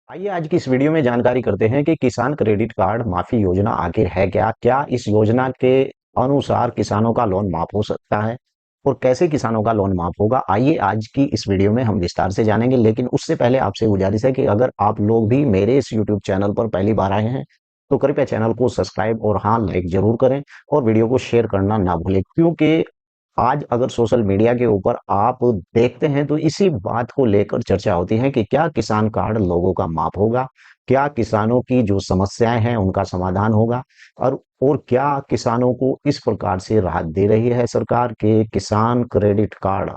आइए आज की इस वीडियो में जानकारी करते हैं कि किसान क्रेडिट कार्ड माफी योजना आखिर है क्या। क्या इस योजना के अनुसार किसानों का लोन माफ हो सकता है और कैसे किसानों का लोन माफ होगा। आइए आज की इस वीडियो में हम विस्तार से जानेंगे, लेकिन उससे पहले आपसे गुजारिश है कि अगर आप लोग भी मेरे इस यूट्यूब चैनल पर पहली बार आए हैं तो कृपया चैनल को सब्सक्राइब और हाँ लाइक जरूर करें और वीडियो को शेयर करना ना भूलें, क्योंकि आज अगर सोशल मीडिया के ऊपर आप देखते हैं तो इसी बात को लेकर चर्चा होती है कि क्या किसान कार्ड लोगों का माफ होगा, क्या किसानों की जो समस्याएं हैं उनका समाधान होगा और क्या किसानों को इस प्रकार से राहत दे रही है सरकार के किसान क्रेडिट कार्ड।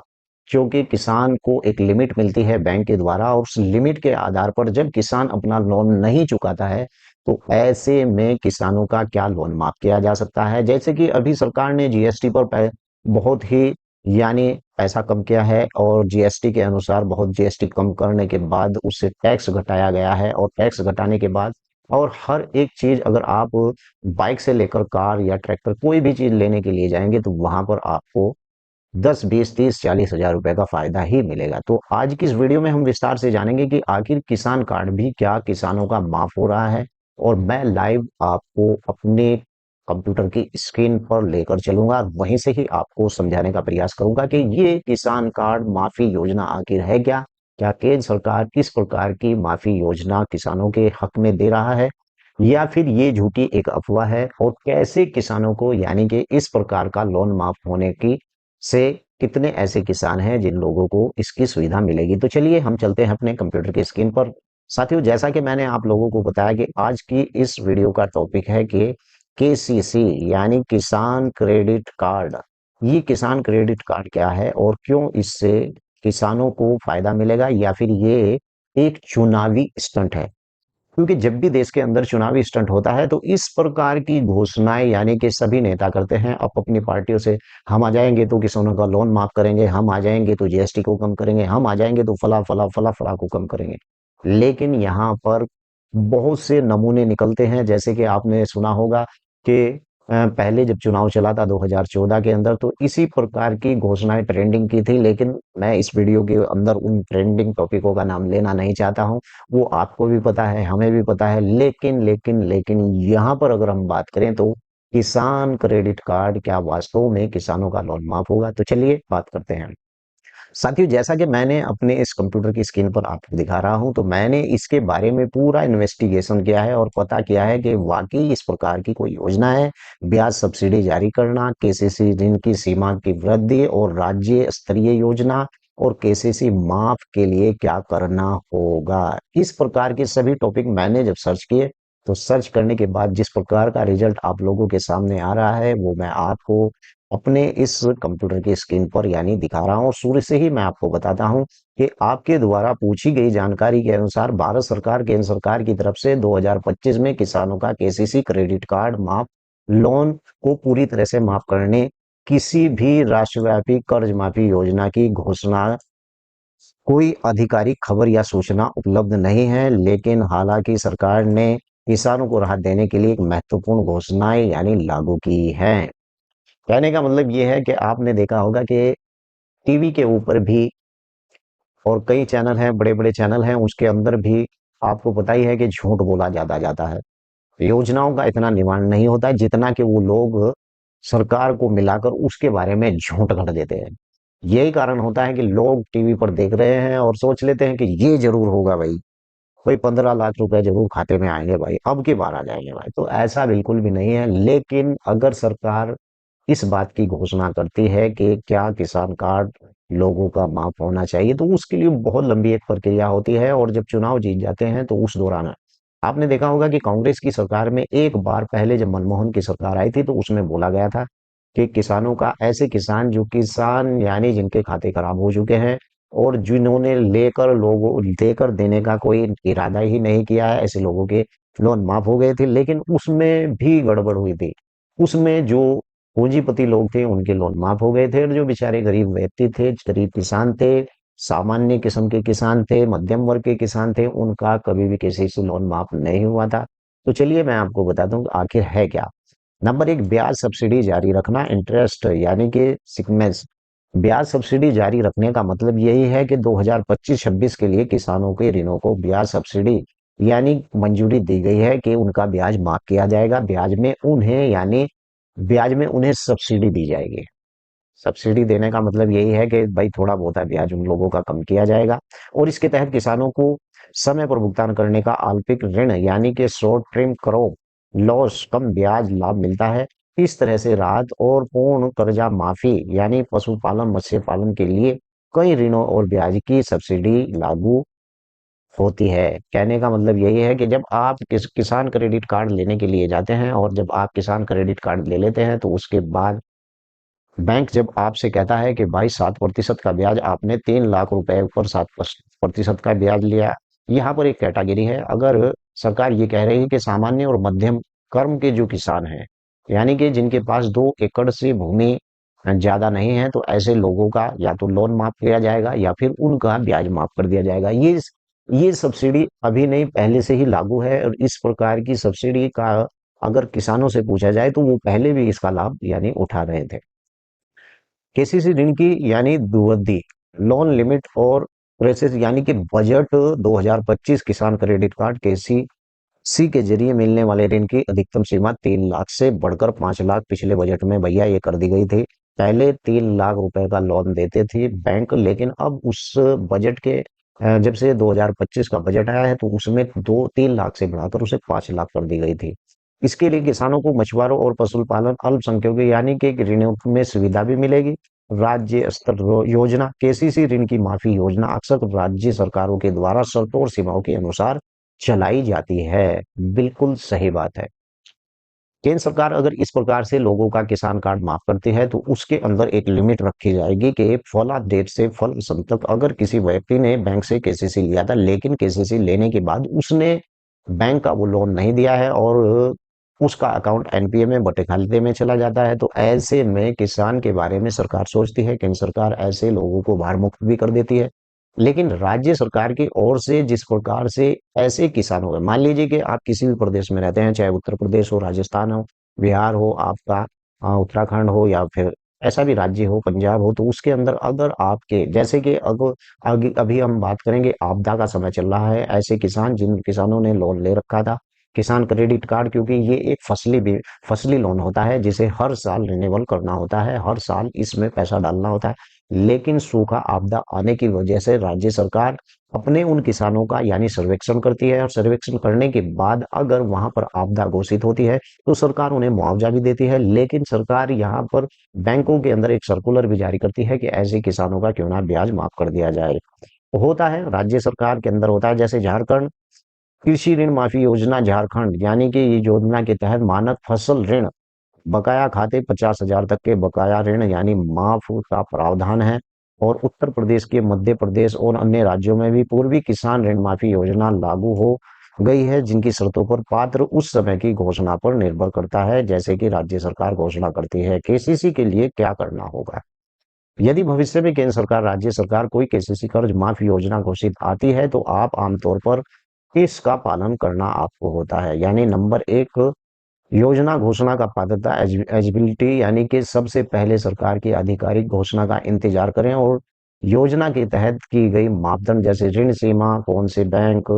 क्योंकि किसान को एक लिमिट मिलती है बैंक के द्वारा और उस लिमिट के आधार पर जब किसान अपना लोन नहीं चुकाता है तो ऐसे में किसानों का क्या लोन माफ किया जा सकता है। जैसे कि अभी सरकार ने जीएसटी पर बहुत ही यानी पैसा कम किया है और जीएसटी के अनुसार बहुत जीएसटी कम करने के बाद उससे टैक्स घटाया गया है और टैक्स घटाने के बाद और हर एक चीज अगर आप बाइक से लेकर कार या ट्रैक्टर कोई भी चीज लेने के लिए जाएंगे तो वहां पर आपको 10 20 30 40 हजार रुपए का फायदा ही मिलेगा। तो आज की इस वीडियो में हम विस्तार से जानेंगे कि आखिर किसान कार्ड भी क्या किसानों का माफ हो रहा है और मैं लाइव आपको अपने कंप्यूटर की स्क्रीन पर लेकर चलूंगा और वहीं से ही आपको समझाने का प्रयास करूंगा कि ये किसान कार्ड माफी योजना आखिर है क्या, क्या केंद्र सरकार किस प्रकार की माफी योजना किसानों के हक में दे रहा है या फिर ये झूठी एक अफवाह है और कैसे किसानों को यानी कि इस प्रकार का लोन माफ होने की से कितने ऐसे किसान हैं जिन लोगों को इसकी सुविधा मिलेगी। तो चलिए हम चलते हैं अपने कंप्यूटर की स्क्रीन पर। साथियों, जैसा कि मैंने आप लोगों को बताया कि आज की इस वीडियो का टॉपिक है कि केसीसी यानी किसान क्रेडिट कार्ड। ये किसान क्रेडिट कार्ड क्या है और क्यों इससे किसानों को फायदा मिलेगा या फिर ये एक चुनावी स्टंट है। क्योंकि जब भी देश के अंदर चुनावी स्टंट होता है तो इस प्रकार की घोषणाएं यानी कि सभी नेता करते हैं आप अपनी पार्टियों से। हम आ जाएंगे तो किसानों का लोन माफ करेंगे, हम आ जाएंगे तो जीएसटी को कम करेंगे, हम आ जाएंगे तो फला फला फला फला को कम करेंगे। लेकिन यहाँ पर बहुत से नमूने निकलते हैं, जैसे कि आपने सुना होगा कि पहले जब चुनाव चला था 2014 के अंदर तो इसी प्रकार की घोषणाएं ट्रेंडिंग की थी, लेकिन मैं इस वीडियो के अंदर उन ट्रेंडिंग टॉपिकों का नाम लेना नहीं चाहता हूं। वो आपको भी पता है, हमें भी पता है, लेकिन यहाँ पर अगर हम बात करें तो किसान क्रेडिट कार्ड क्या वास्तव में किसानों का लोन माफ होगा। तो चलिए बात करते हैं। साथियों, जैसा कि मैंने अपने इस कंप्यूटर की स्क्रीन पर आपको दिखा रहा हूं तो मैंने इसके बारे में पूरा इन्वेस्टिगेशन किया है और पता किया है कि वाकई इस प्रकार की कोई योजना है। ब्याज सब्सिडी जारी करना, केसीसी ऋण की सीमा की वृद्धि और राज्य स्तरीय योजना और केसीसी माफ के लिए क्या करना होगा, इस प्रकार के सभी टॉपिक मैंने जब सर्च किए तो सर्च करने के बाद जिस प्रकार का रिजल्ट आप लोगों के सामने आ रहा है वो मैं आपको अपने इस कंप्यूटर की स्क्रीन पर यानी दिखा रहा हूं। शुरू से ही मैं आपको बताता हूं कि आपके द्वारा पूछी गई जानकारी के अनुसार भारत सरकार केंद्र सरकार की तरफ से 2025 में किसानों का केसीसी क्रेडिट कार्ड माफ लोन को पूरी तरह से माफ करने किसी भी राष्ट्रव्यापी कर्ज माफी योजना की घोषणा कोई आधिकारिक खबर या सूचना उपलब्ध नहीं है। लेकिन हालांकि सरकार ने किसानों को राहत देने के लिए एक महत्वपूर्ण घोषणाएं यानी लागू की है। कहने का मतलब ये है कि आपने देखा होगा कि टीवी के ऊपर भी और कई चैनल हैं, बड़े बड़े चैनल हैं, उसके अंदर भी आपको पता ही है कि झूठ बोला ज्यादा जाता है। योजनाओं का इतना निवारण नहीं होता है जितना कि वो लोग सरकार को मिलाकर उसके बारे में झूठ गढ़ देते हैं। यही कारण होता है कि लोग टीवी पर देख रहे हैं और सोच लेते हैं कि ये जरूर होगा भाई, कोई 15 लाख रुपए जरूर खाते में आएंगे भाई, अब की बार आ जाएंगे भाई। तो ऐसा बिल्कुल भी नहीं है। लेकिन अगर सरकार इस बात की घोषणा करती है कि क्या किसान कार्ड लोगों का माफ होना चाहिए तो उसके लिए बहुत लंबी एक प्रक्रिया होती है और जब चुनाव जीत जाते हैं तो उस दौरान आपने देखा होगा कि कांग्रेस की सरकार में एक बार पहले जब मनमोहन की सरकार आई थी तो उसमें बोला गया था कि किसानों का ऐसे किसान जो किसान यानी जिनके खाते खराब हो चुके हैं और जिन्होंने लेकर लोगों देकर देने का कोई इरादा ही नहीं किया है, ऐसे लोगों के लोन माफ हो गए थे। लेकिन उसमें भी गड़बड़ हुई थी। उसमें जो पूंजीपति लोग थे उनके लोन माफ हो गए थे और जो बेचारे गरीब व्यक्ति थे, गरीब किसान थे, सामान्य किस्म के किसान थे, मध्यम वर्ग के किसान थे, उनका कभी भी किसी से लोन माफ नहीं हुआ था। तो चलिए मैं आपको बताता हूँ आखिर है क्या। नंबर एक, ब्याज सब्सिडी जारी रखना, इंटरेस्ट यानी कि सिक्मेंस। ब्याज सब्सिडी जारी रखने का मतलब यही है कि 2025-26 के लिए किसानों के ऋणों को ब्याज सब्सिडी यानी मंजूरी दी गई है कि उनका ब्याज माफ किया जाएगा, ब्याज में उन्हें सब्सिडी दी जाएगी। सब्सिडी देने का मतलब यही है कि भाई थोड़ा बहुत ब्याज उन लोगों का कम किया जाएगा, और इसके तहत किसानों को समय पर भुगतान करने का अल्पिक ऋण यानी कि शॉर्ट टर्म क्रॉप लॉस कम ब्याज लाभ मिलता है। इस तरह से राहत और पूर्ण कर्जा माफी यानी पशुपालन मत्स्य पालन के लिए कई ऋणों और ब्याज की सब्सिडी लागू होती है। कहने का मतलब यही है कि जब आप किसान क्रेडिट कार्ड लेने के लिए जाते हैं, और जब आप किसान क्रेडिट कार्ड ले लेते हैं, तो उसके बाद बैंक जब आपसे कहता है कि भाई 7% का ब्याज, आपने 3 लाख रुपए पर 7% का ब्याज लिया। यहाँ पर एक कैटेगरी है, अगर सरकार ये कह रही है कि सामान्य और मध्यम कर्म के जो किसान हैं, यानी कि जिनके पास 2 एकड़ से भूमि ज्यादा नहीं है, तो ऐसे लोगों का या तो लोन माफ किया जाएगा या फिर उनका ब्याज माफ कर दिया जाएगा। ये सब्सिडी अभी नहीं, पहले से ही लागू है, और इस प्रकार की सब्सिडी का अगर किसानों से पूछा जाए तो वो पहले भी इसका लाभ यानी उठा रहे थे। केसीसी ऋण की यानी दुअद्दी लोन लिमिट और प्रोसेस यानी कि बजट 2025 किसान क्रेडिट कार्ड केसीसी के जरिए मिलने वाले ऋण की अधिकतम सीमा 3 लाख से बढ़कर 5 लाख पिछले बजट में भैया ये कर दी गई थी। पहले 3 लाख रुपए का लोन देते थे बैंक, लेकिन अब उस बजट के जब से 2025 का बजट आया है, तो उसमें 2-3 लाख से बढ़ाकर उसे 5 लाख कर दी गई थी। इसके लिए किसानों को मछुआरों और पशुपालन अल्पसंख्यकों यानी कि ऋणों में सुविधा भी मिलेगी। राज्य स्तर योजना केसीसी ऋण की माफी योजना अक्सर राज्य सरकारों के द्वारा शर्तों और सीमाओं के अनुसार चलाई जाती है। बिल्कुल सही बात है। केंद्र सरकार अगर इस प्रकार से लोगों का किसान कार्ड माफ करती है, तो उसके अंदर एक लिमिट रखी जाएगी कि फला डेट से फल सम तक, अगर किसी व्यक्ति ने बैंक से केसीसी लिया था, लेकिन केसीसी लेने के बाद उसने बैंक का वो लोन नहीं दिया है, और उसका अकाउंट एनपीए में बटे खाते में चला जाता है, तो ऐसे में किसान के बारे में सरकार सोचती है। केंद्र सरकार ऐसे लोगों को भार मुक्त भी कर देती है। लेकिन राज्य सरकार की ओर से जिस प्रकार से ऐसे किसानों को, मान लीजिए कि आप किसी भी प्रदेश में रहते हैं, चाहे उत्तर प्रदेश हो, राजस्थान हो, बिहार हो, आपका उत्तराखंड हो, या फिर ऐसा भी राज्य हो, पंजाब हो, तो उसके अंदर अगर आपके जैसे कि अगर अभी हम बात करेंगे, आपदा का समय चल रहा है, ऐसे किसान जिन किसानों ने लोन ले रखा था किसान क्रेडिट कार्ड, क्योंकि ये एक फसली लोन होता है जिसे हर साल रिन्यूअल करना होता है, हर साल इसमें पैसा डालना होता है। लेकिन सूखा आपदा आने की वजह से राज्य सरकार अपने उन किसानों का यानी सर्वेक्षण करती है, और सर्वेक्षण करने के बाद अगर वहां पर आपदा घोषित होती है, तो सरकार उन्हें मुआवजा भी देती है। लेकिन सरकार यहाँ पर बैंकों के अंदर एक सर्कुलर भी जारी करती है कि ऐसे किसानों का क्यों ना ब्याज माफ कर दिया जाए। होता है राज्य सरकार के अंदर होता है, जैसे झारखंड कृषि ऋण माफी योजना झारखंड, यानी कि ये योजना के तहत मानक फसल ऋण बकाया खाते 50,000 तक के बकाया ऋण यानी माफ का प्रावधान है। और उत्तर प्रदेश के मध्य प्रदेश और अन्य राज्यों में भी पूर्वी किसान ऋण माफी योजना लागू हो गई है, जिनकी शर्तों पर पात्र उस समय की घोषणा पर निर्भर करता है, जैसे कि राज्य सरकार घोषणा करती है। केसीसी के लिए क्या करना होगा? यदि भविष्य में केंद्र सरकार, राज्य सरकार कोई केसीसी कर्ज माफी योजना घोषित आती है, तो आप आमतौर पर इसका पालन करना आपको होता है। यानी नंबर एक, योजना घोषणा का पात्रता एलिजिबिलिटी, यानी कि सबसे पहले सरकार की आधिकारिक घोषणा का इंतजार करें, और योजना के तहत की गई मापदंड जैसे ऋण सीमा, कौन से बैंक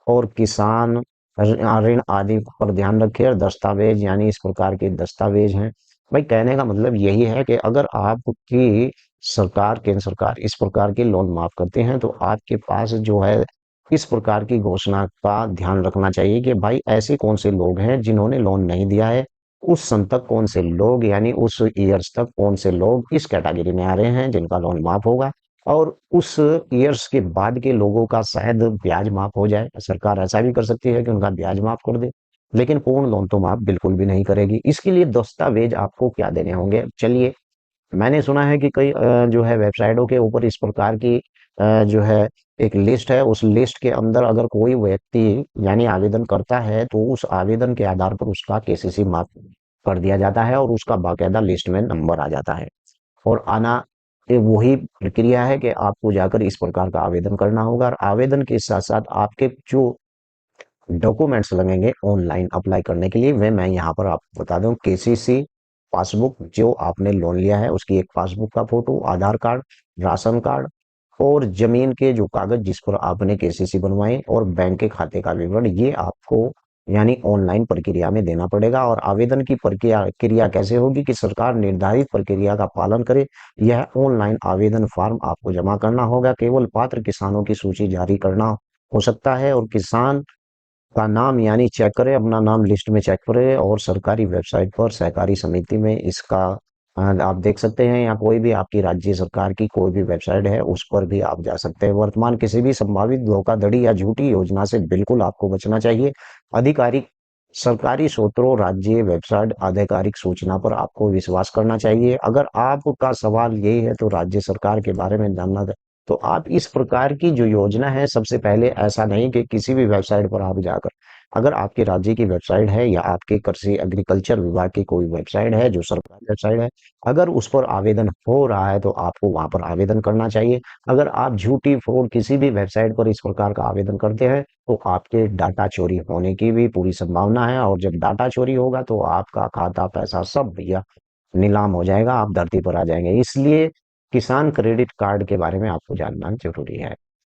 और किसान ऋण आदि पर ध्यान रखें। और दस्तावेज यानी इस प्रकार के दस्तावेज हैं। भाई कहने का मतलब यही है कि अगर आपकी सरकार, केंद्र सरकार इस प्रकार के लोन माफ करते हैं, तो आपके पास जो है इस प्रकार की घोषणा का ध्यान रखना चाहिए कि भाई ऐसे कौन से लोग हैं जिन्होंने लोन नहीं दिया है, उस सन तक कौन से लोग यानी उस ईयर्स तक कौन से लोग इस कैटेगरी में आ रहे हैं जिनका लोन माफ होगा, और उस ईयर्स के बाद के लोगों का शायद ब्याज माफ हो जाए। सरकार ऐसा भी कर सकती है कि उनका ब्याज माफ कर दे, लेकिन पूर्ण लोन तो माफ बिल्कुल भी नहीं करेगी। इसके लिए दस्तावेज आपको क्या देने होंगे? चलिए, मैंने सुना है कि कई जो है वेबसाइटों के ऊपर इस प्रकार की जो है एक लिस्ट है, उस लिस्ट के अंदर अगर कोई व्यक्ति यानी आवेदन करता है, तो उस आवेदन के आधार पर उसका केसीसी माफ कर दिया जाता है, और उसका बाकायदा लिस्ट में नंबर आ जाता है। और आना ये वही प्रक्रिया है कि आपको जाकर इस प्रकार का आवेदन करना होगा, और आवेदन के साथ साथ आपके जो डॉक्यूमेंट्स लगेंगे ऑनलाइन अप्लाई करने के लिए, वे मैं यहाँ पर आपको बता दूं। केसीसी पासबुक, जो आपने लोन लिया है उसकी एक पासबुक का फोटो, आधार कार्ड, राशन कार्ड, और जमीन के जो कागज जिस पर आपने केसीसी बनवाए और बैंक के खाते का विवरण, ये आपको यानी ऑनलाइन प्रक्रिया में देना पड़ेगा। और आवेदन की प्रक्रिया क्रिया कैसे होगी कि सरकार निर्धारित प्रक्रिया का पालन करे। यह ऑनलाइन आवेदन फॉर्म आपको जमा करना होगा। केवल पात्र किसानों की सूची जारी करना हो सकता है और किसान का नाम यानी चेक करें, अपना नाम लिस्ट में चेक करें और सरकारी वेबसाइट पर सहकारी समिति में इसका आप देख सकते हैं, या कोई भी आपकी राज्य सरकार की कोई भी वेबसाइट है उस पर भी आप जा सकते हैं। वर्तमान किसी भी संभावित धोखाधड़ी या झूठी योजना से बिल्कुल आपको बचना चाहिए। आधिकारिक सरकारी स्रोतों, राज्य वेबसाइट, आधिकारिक सूचना पर आपको विश्वास करना चाहिए। अगर आपका सवाल यही है तो राज्य सरकार के बारे में जानना, तो आप इस प्रकार की जो योजना है, सबसे पहले ऐसा नहीं कि किसी भी वेबसाइट पर आप जाकर, अगर आपके राज्य की वेबसाइट है या आपके कृषि एग्रीकल्चर विभाग की कोई वेबसाइट है जो सरकारी वेबसाइट है, अगर उस पर आवेदन हो रहा है तो आपको वहां पर आवेदन करना चाहिए। अगर आप झूठी फ्रॉड किसी भी वेबसाइट पर इस प्रकार का आवेदन करते हैं तो आपके डाटा चोरी होने की भी पूरी संभावना है, और जब डाटा चोरी होगा तो आपका खाता पैसा सब भैया नीलाम हो जाएगा, आप धरती पर आ जाएंगे। इसलिए किसान क्रेडिट कार्ड के बारे में आपको जानना जरूरी है।